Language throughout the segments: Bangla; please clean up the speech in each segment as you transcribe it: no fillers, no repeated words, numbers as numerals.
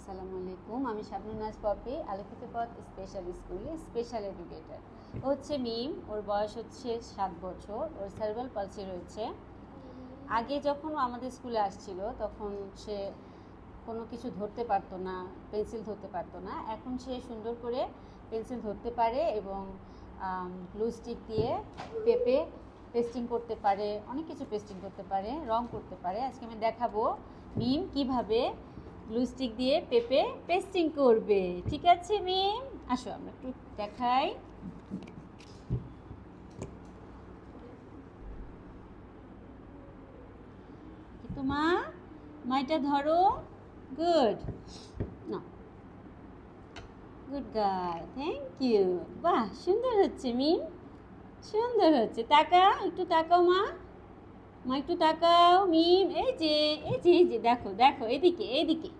আসসালামু আলাইকুম। আমি শাবনুর নাজ পপি, আলোকিত পথ স্পেশাল স্কুলে স্পেশাল এডুকেটর। ও হচ্ছে মিম, ওর বয়স হচ্ছে 7 বছর, ওর সেরেব্রাল পালসি রয়েছে। আগে যখন আমাদের স্কুলে আসছিল তখন সে কোনো কিছু ধরতে পারতো না, পেন্সিল ধরতে পারতো না। এখন সে সুন্দর করে পেন্সিল ধরতে পারে এবং গ্লু স্টিক দিয়ে পেপে পেস্টিং করতে পারে, অনেক কিছু পেস্টিং করতে পারে, রং করতে পারে। আজকে আমি দেখাবো মিম কিভাবে গ্লু স্টিক দিয়ে পেপে পেস্টিং করবে। ঠিক আছে মিম, আসো আমরা একটু দেখাই। মা এটা ধরো। গুড, না গুড গার্ল, থ্যাংক ইউ। বাহ, সুন্দর হচ্ছে মিম, সুন্দর হচ্ছে। তাকাও, একটু তাকাও মা, একটু তাকাও মিম। এই যে দেখো দেখো, এদিকে এদিকে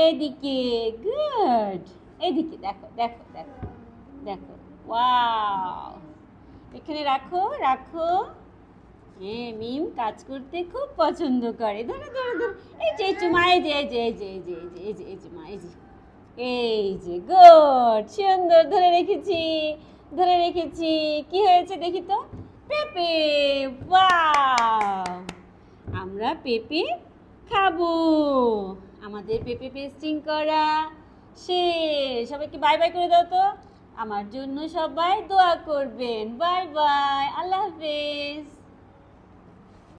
এদিকে, গুড। এদিকে দেখো দেখো দেখো দেখো, ওয়াও। এখানে রাখো রাখো। হ্যাঁ, মিম কাজ করতে খুব পছন্দ করে। ধরো ধরো ধরো, এই যে মা, এই যে এই যে এই যে এই যে এই যে এই যে এই যে মা, এই যে গুড, সুন্দর ধরে রেখেছি, ধরে রেখেছি। কি হয়েছে দেখি তো? পেঁপে, ওয়াও। আমরা পেঁপে খাবো। আমাদের পেঁপে পেস্টিং করা শেষ। সবাইকে বাই বাই করে দাও তো। আমার জন্য সবাই দোয়া করবেন। বাই বাই, আল্লাহ হাফেজ।